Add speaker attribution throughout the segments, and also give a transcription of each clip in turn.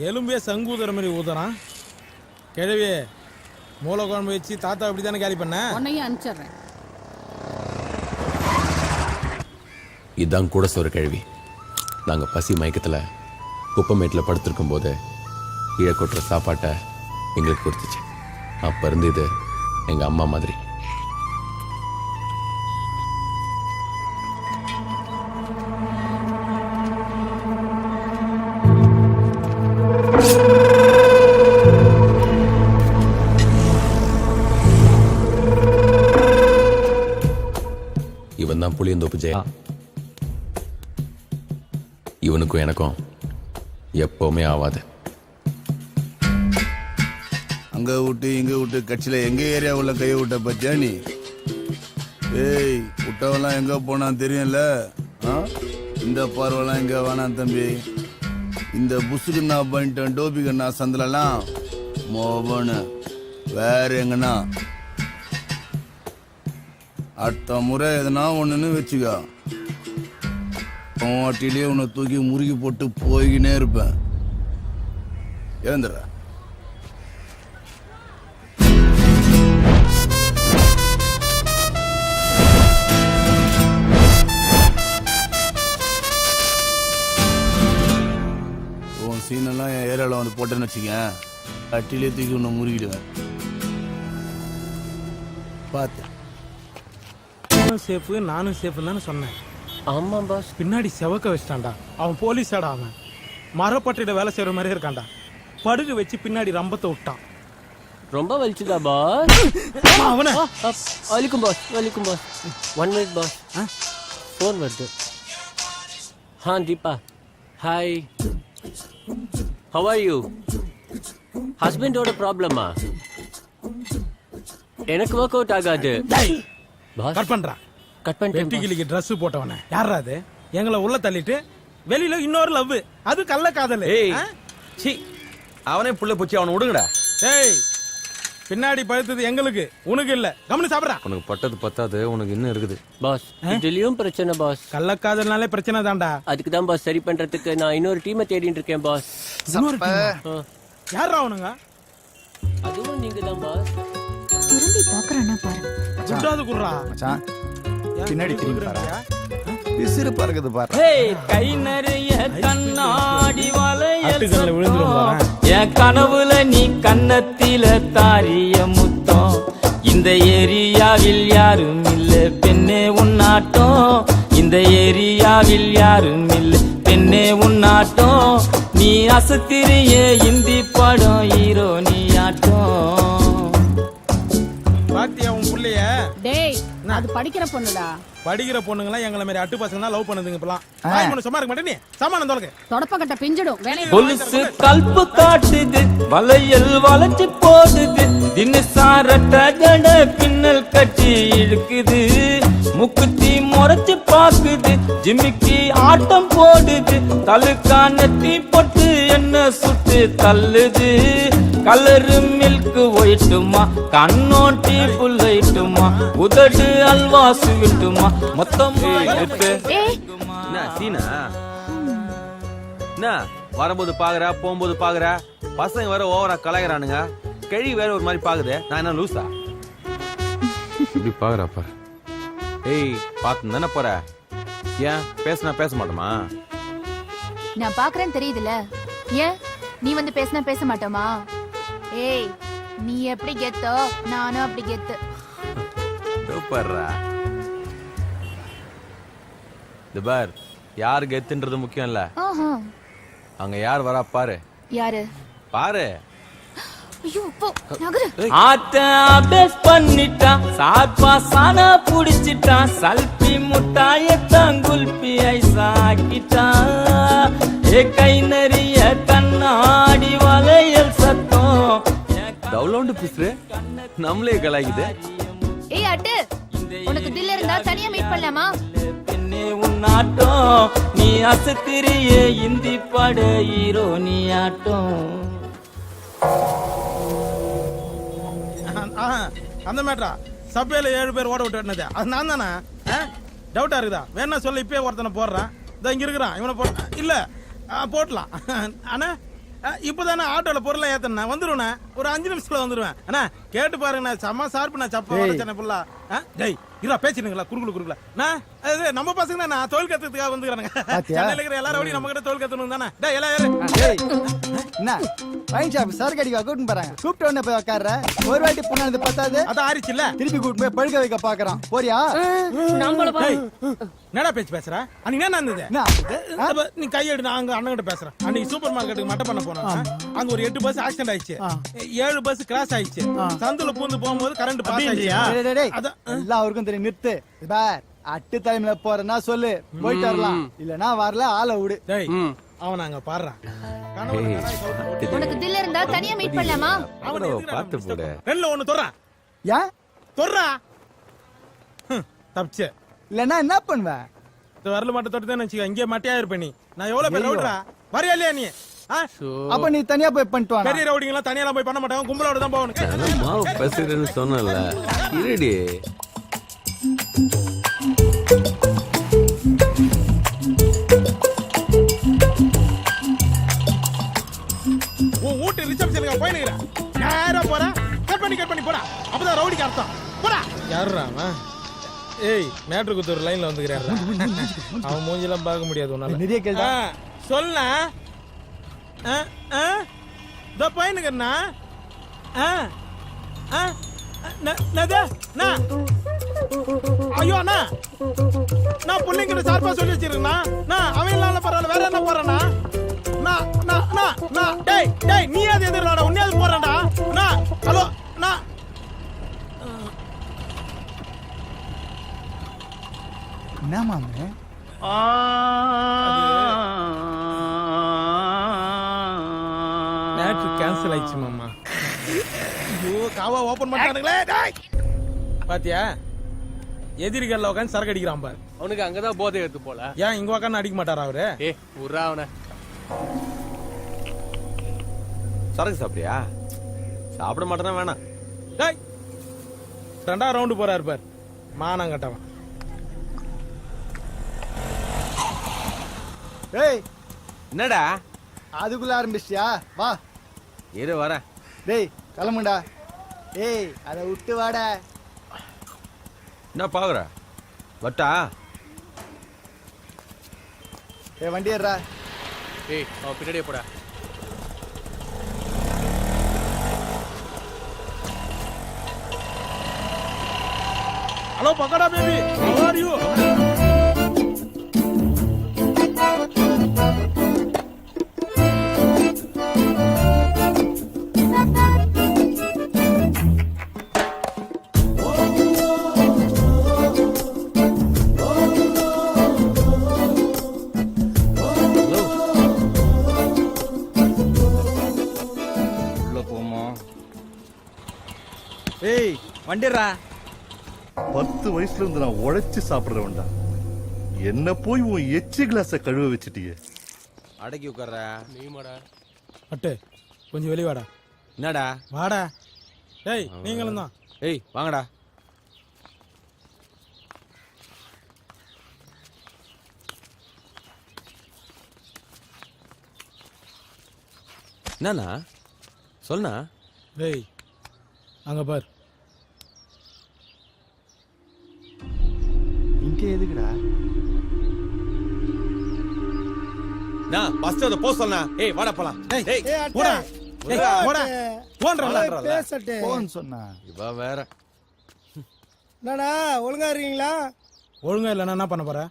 Speaker 1: எலும்பே சங்கு ஊதுற மாதிரி ஊதுறான். கிழவி மூளை குழம்பு வச்சு தாத்தா அப்படி தானே கேலி பண்ண.
Speaker 2: உன்னையும் அனுப்பிச்சிடுறேன்.
Speaker 3: இதான் கூட சொல்ற கேள்வி. நாங்கள் பசி மயக்கத்தில் குப்பமேட்டில் படுத்திருக்கும் போது கீழே கொட்டுற சாப்பாட்டை எங்களுக்கு கொடுத்துச்சு. அப்போ இருந்து இது எங்கள் அம்மா மாதிரி. இவன் தான் புளியந்தோப்பு ஜெயா. இவனுக்கும் எனக்கும் எப்பவுமே ஆவாது.
Speaker 4: அங்க விட்டு இங்க விட்டு கட்சியில எங்க ஏரியா உள்ள கைய விட்ட பத்தியா நீ? ஏய், விட்டவெல்லாம் எங்க போனான்னு தெரியும்ல. இந்த பார்வெல்லாம் எங்க வேணாம் தம்பி. இந்த புசுக்குன்னா பண்ணிட்டேன் டோபிகண்ணா சந்திலெல்லாம் மோபனு வேற எங்கன்னா அடுத்த முறை எதனா ஒண்ணுன்னு வச்சுக்க, வாட்டிலேயே உன்னை தூக்கி முறுக்கி போட்டு போய்கினே இருப்பேன். எழுந்துற. உன் சீனெல்லாம் என் ஏரியாவில் வந்து போட்டேன்னு வச்சுக்க, அட்டிலே தூக்கி உன்னை முறுக்கிடுவேன். பார்த்து
Speaker 1: சேஃபு நானும் சேஃபுன்னு தானே சொன்னேன்.
Speaker 5: ஆமா பாஸ்.
Speaker 1: பின்னாடி செவக்க வச்சிட்டான்டா. அவன் போலீஸாடா. அவன் மரப்பட்டியில வேலை செய்யற மாதிரி இருக்கான்டா. படுகு வச்சு பின்னாடி ரம்பத்தை விட்டான்.
Speaker 5: ரொம்ப வலிச்சுதா பாஸ்?
Speaker 1: அவனை
Speaker 5: வலிக்கும் பாஸ், வலிக்கும் பாஸ். 1 minute boss. ஃபோன் வருது. Deepa. Hi, how are you? ஹஸ்பண்டோட ப்ராப்ளமா? எனக்கு ஒர்க் அவுட் ஆகாது பாஸ்.
Speaker 1: கட் பண்றான்.
Speaker 5: கட் பண்ணிட்டு
Speaker 1: வெட்டிக்கிளிக்கு ட்ரெஸ் போட்டவன யாரா அது? எங்களை உள்ள தள்ளிட்டு வெளியில இன்னொரு லவ். அது கள்ள காதல்.
Speaker 3: சி, அவனே புள்ள பூச்சி, அவனை விடுங்கடா.
Speaker 1: ஏய், பின்னாடி பழுத்தது எங்களுக்கு, உனக்கு இல்ல. கவனி சாப்பிடா.
Speaker 3: உனக்கு பட்டது பத்தாது, உனக்கு இன்னும் இருக்குது
Speaker 5: பாஸ். இதுலயும் பிரச்சனை பாஸ்.
Speaker 1: கள்ளக்காதல்னாலே பிரச்சனை தான்டா.
Speaker 5: அதுக்கு தான் பாஸ் சரி பண்றதுக்கு நான் இன்னொரு டீமை தேடிட்டு இருக்கேன் பாஸ்.
Speaker 1: யாரா அவனுங்க?
Speaker 5: அதுவும் நீங்க தான் பாஸ்.
Speaker 6: திரும்பி பாக்குறானா பாரு.
Speaker 1: சுட்டாது குறா
Speaker 7: மச்சான், பின்னாடி திரும்பி பாரு. விசிறு பறக்குது பாரு.
Speaker 8: கை நிறைய கண்ணாடி வளையல்
Speaker 1: விழுந்துரும்.
Speaker 8: என் கனவுல நீ கன்னத்தில தாரிய முத்தம். இந்த ஏரியாவில் யாரும் இல்ல பெண்ணே உன்னாட்டம். இந்த ஏரியாவில் யாரும் இல்ல பெண்ணே உன்னாட்டம். நீ அசத்திரிய இந்தி படம் ஹீரோ நீ ஆட்டம்.
Speaker 1: பாத்தியா உன் புள்ளைய?
Speaker 2: டேய், அது படிக்கிற பொண்ணுடா.
Speaker 1: படிக்கிற பொண்ணுங்களா எங்களை மாதிரி அட்டு பசங்க தான் லவ் பண்ணுதுங்க. இப்பலாம் சும்மா இருக்க மாட்டே. நீ சமானம் தொலைக்க
Speaker 2: தொடப்பக்கட்ட பிஞ்சிடும்.
Speaker 8: கொலுசு கல்பு காட்டுது, வளையல் வளைச்சு போடுது. தினசாரட்ட ஜட பின்னல் கட்டி இழுக்குது. முக்குத்தி முறைச்சு பாக்குது, ஜிமிக்கி ஆட்டம் போடுது. தலுக்கானத்தி போட்டு என்ன சுட்டு தள்ளுது. கலரு மில்க் ஒயிட்டுமா, கண்ணோட்டி புல்லைட்டுமா, உதடு அல்வா சுவிட்டுமா, மொத்தமா
Speaker 3: வரும்போது பாக்குற, போகும்போது பாக்குற. பசங்க வேற ஓவரா கலாய்கிறானுங்க. கழி வேற ஒரு மாதிரி பாக்குது. நான் என்ன லூசா? இப்படி பாக்குறா பாரு. ஏய், பார்த்து தானே போற. ஏன் பேசினா பேச மாட்டோமா?
Speaker 6: நான் பாக்குறேன்னு தெரியுதுல. ஏன் நீ வந்து பேசினா பேச மாட்டோமா? ஏய், நீ எப்படி கெத்தோ நானும் அப்படி கெத்து.
Speaker 3: பார், யாரு கெத்துன்றது முக்கியம் இல்ல. அங்க யார் வரா பாரு.
Speaker 6: யாரு
Speaker 3: பாரு.
Speaker 8: ஆத்த அபேஸ் பண்ணிட்டான், சாப்பா சானா புடிச்சிட்டான். சல்பி முட்டாயத்தான் குல்பி ஐசாக்கிட்டான். கை நிறைய கண்ணாடி வளையல் சத்தம்.
Speaker 3: டவுன்லோடு பிசுறு நம்மளே கலாய்க்குது.
Speaker 6: ஏய் அட்டு, உனக்கு தில் இருந்தா தனியா மீட் பண்ணலாமா?
Speaker 8: பெண்ணே உன்னாட்டம். நீ அசத்திரியே இந்தி பட ஹீரோ நீ ஆட்டம்.
Speaker 1: அந்த மேட்டரா சபையில 7 பேர் ஓட விட்டு அது நான் தானே? டவுட்டா இருக்குதா? வேணா சொல்ல இப்பயே ஒருத்தனை போடுறேன். இங்க இருக்கிறான். இவனை போட இல்ல போட்டலாம். அண்ணா இப்பதானே ஆட்டோல பொருளை ஏத்தன வந்துருவேண்ணே. ஒரு 5 நிமிஷத்துல வந்துருவேன். அண்ணா கேட்டு பாருங்கண்ணா, செம்ம சார்பு நான் சப்பா உடைச்சேன் புல்லா. டேய் இருடா பேசிடுங்களா குறுகுல அது நம்ம பசங்க நான் தொழில் கத்துறதுக்காக வந்துக்கிறானுங்க. சென்னையில இருக்கிற எல்லாரும் ஓடி நம்ம கிட்ட தொழில் கத்தணும் தானே. டேய் எல்லாம் ஏறு.
Speaker 7: என்ன வைன் ஷாப் சரக்கு அடிக்க கூட்டின்னு போறாங்க. கூப்பிட்ட உடனே போய் உட்கார்ற. ஒரு வாட்டி புண்ணானது பத்தாது,
Speaker 1: அதான் ஆறிச்சுல்ல.
Speaker 7: திருப்பி கூட்டு போய் படுக்க வைக்க பாக்குறான். போறியா?
Speaker 1: டேய், என்னடா பேச்சு பேசுற? அன்னைக்கு என்ன இருந்தது?
Speaker 7: என்ன?
Speaker 1: நீ கையெடு, நான் அங்க அண்ணன் கிட்ட பேசுறேன். அன்னைக்கு சூப்பர் மார்க்கெட்டுக்கு மட்ட பண்ண போனோம். அங்க ஒரு 8 பஸ் ஆக்சிடென்ட் ஆயிடுச்சு, 7 பஸ் கிராஸ் ஆயிடுச்சு. சந்துல பூந்து போகும்போது கரண்ட் பாஸ் ஆயிடுச்சு.
Speaker 7: டேய், டேய், டேய்.
Speaker 1: அதான்
Speaker 7: எல்லாருக்கும் தெரியும். நிறுத்து. பார் அட்டு டைம்ல போறேன்னா சொல்லு, போயிட்டு வரலாம். இல்லனா வரல ஆளை விடு.
Speaker 1: டேய் அவன் அங்க பாடுறான்.
Speaker 6: உனக்கு தில் இருந்தா தனியா மீட் பண்ணலாமா?
Speaker 3: பார்த்து போடு.
Speaker 1: ரெண்டுல ஒண்ணு தொடுறான்.
Speaker 7: ஏன்
Speaker 1: தொடுறா தப்பிச்சு.
Speaker 7: இல்லனா என்ன பண்ணுவ?
Speaker 1: இந்த வரல மட்டும் தொட்டுதான் வச்சுக்க, இங்கே மட்டையா இருப்ப நீ. நான் எவ்வளவு பேர் ரவுடரா வரையா இல்லையா நீ?
Speaker 7: அப்ப நீ தனியா போய் பண்ணிட்டு வா.
Speaker 1: பெரிய ரவுடிங்களா தனியா போய் பண்ண மாட்டாங்க, கும்பலோட தான் போகணும்.
Speaker 3: மாவு பேசுறேன்னு சொன்னல இருடி.
Speaker 1: உன் வீட்டு ரிசப்ஷனுக்கு போயினுக்கிறேன். நேரா போற, கட் பண்ணி போடா. அப்பதான் ரவுடிக்கு அர்த்தம். போடா. யாருடா அவன்? ஏய் மேட்ரு குத்து ஒரு லைன்ல வந்துக்கிறாரு. அவன் மூஞ்சிலாம் பார்க்க முடியாது உன்னால.
Speaker 7: நிறைய கேள்வி
Speaker 1: சொல்ல. இந்த பையனுக்குண்ணா ஐயோ அண்ணா, நான் பிள்ளைங்கிட்ட சார்பா சொல்லி வச்சிருக்கேண்ணா. அவன் இல்லாம பரவாயில்ல, வேற என்ன போறேண்ணா? டேய் நீ அது எதிர்டா, உன்னையாவது போறேன்டா. ஹலோ
Speaker 7: என்ன மாமே?
Speaker 1: மேட்ரு கேன்சல் ஆயிடுச்சு மாமா. ஐயோ காவா ஓபன் பண்ணிட்டானுங்களே. டேய் பாத்தியா, எதிரிகள்ல உட்காந்து சரக்கு அடிக்கிறான் பாரு.
Speaker 5: அவனுக்கு அங்கதான் போதை எடுத்து போல.
Speaker 1: ஏன் இங்க உட்காந்து அடிக்க மாட்டாரா அவரு?
Speaker 5: உர்றா அவனை.
Speaker 3: சரக்கு சாப்பிடுறியா? சாப்பிட மாட்டேனா வேணாம்.
Speaker 1: டேய் 2வது ரவுண்டு போறாரு பாரு, மானம் கட்டவன்.
Speaker 7: ஏய்
Speaker 3: என்னடா
Speaker 7: அதுக்குள்ள ஆரம்பிச்சியா? வா
Speaker 3: இரு வரேன்.
Speaker 7: டேய் கிளம்புடா. ஏய் அதை விட்டு வாடா.
Speaker 3: என்ன பாக்குற? வட்டா
Speaker 7: ஏய் வண்டி ஏறா.
Speaker 5: ஏய் அவன் பின்னாடியே போடா.
Speaker 1: Hello pakoda baby, how are you?
Speaker 7: ஏய் வண்டிடுறா.
Speaker 9: 10 வயசுல இருந்து நான் உழைச்சு சாப்பிடுறவன்டா. என்ன போய் உன் எச்சி கிளாஸ கழுவ வச்சிட்டியே.
Speaker 3: அடக்கி உட்கார்ற.
Speaker 5: நீமாடா.
Speaker 1: அட்டு கொஞ்சம் வெளிய வாடா.
Speaker 3: என்னடா?
Speaker 1: வாடா. டேய் நீங்களும் தான்.
Speaker 3: ஏய் வாங்கடா. என்னண்ணா சொல்லுண்ணா.
Speaker 1: டேய் அங்க பார்.
Speaker 7: இங்க எதுக்குடா?
Speaker 3: நான் ஃபர்ஸ்ட் அத போஸ் சொன்னா. ஏய் வாடா போலாம்.
Speaker 1: டேய்
Speaker 3: டேய்
Speaker 1: போடா. டேய் போடா. போன்றல.
Speaker 7: போன்னு சொன்னா.
Speaker 3: இவ வேற.
Speaker 10: என்னடா ஒழுங்கா இருக்கீங்களா?
Speaker 1: ஒழுங்கா இல்லைன்னா என்ன பண்ண போற?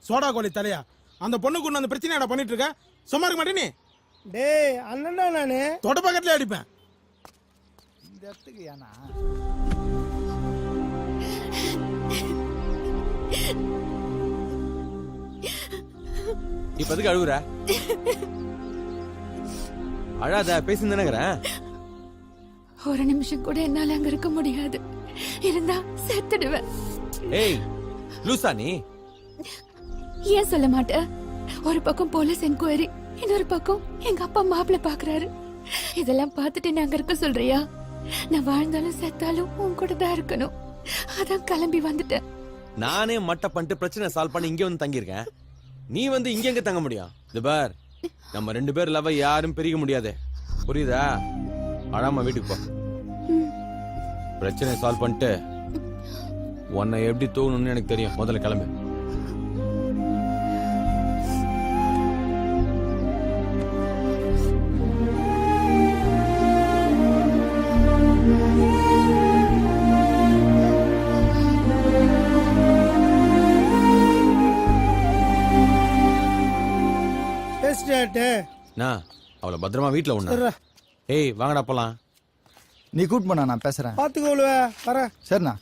Speaker 1: சோடா கோழி தலையா, அந்த பொண்ணுக்கு ஒண்ணு அந்த பிரச்சனை பண்ணிட்டு இருக்க. சும்மா இருக்க மாட்டே நீ?
Speaker 10: டேய் அண்ணன்டா நானு.
Speaker 1: தொட பக்கத்துல அடிப்பேன்.
Speaker 7: இந்த இடத்துக்கு ஏனா?
Speaker 3: இப்ப எதுக்கு அழுகுற? அழாத, பேசி நினைக்கிறேன்.
Speaker 6: ஒரு நிமிஷம் கூட என்னால அங்க இருக்க முடியாது. இருந்தா செத்துடுவேன்.
Speaker 3: ஏய் லூசா நீ?
Speaker 6: ஏன் சொல்ல மாட்ட? ஒரு பக்கம் போலீஸ் என்கொயரி, இன்னொரு பக்கம் எங்க அப்பா மாப்பிள்ள பாக்குறாரு. இதெல்லாம் பார்த்துட்டு நான் அங்க இருக்க சொல்றியா? நான் வாழ்ந்தாலும் செத்தாலும் உன் கூட தான் இருக்கணும். அதான் கிளம்பி வந்துட்டேன்.
Speaker 3: நானே மட்ட பண்ணிட்டு பிரச்சனை சால்வ் பண்ணி இங்க வந்து தங்கியிருக்கேன். நீ வந்து இங்க எங்க தங்க முடியும்? இது பார், நம்ம 2 பேர் லவ் யாரும் பிரிக்க முடியாது, புரியுதா? அழாம வீட்டுக்கு போ. பிரச்சனையை சால்வ் பண்ணிட்டு உன்னை எப்படி தூங்கணும்னு எனக்கு தெரியும். முதல்ல கிளம்பு.
Speaker 10: பேசிட்டாட்டு
Speaker 3: நான் அவளை பத்திரமா வீட்டுல உண்ணா. ஏய் வாங்கடா போலாம்.
Speaker 7: நீ கூட்டு போனா நான் பேசுறேன்.
Speaker 10: பாத்துக்கோளுவ வரேன்.
Speaker 7: சரிண்ணா.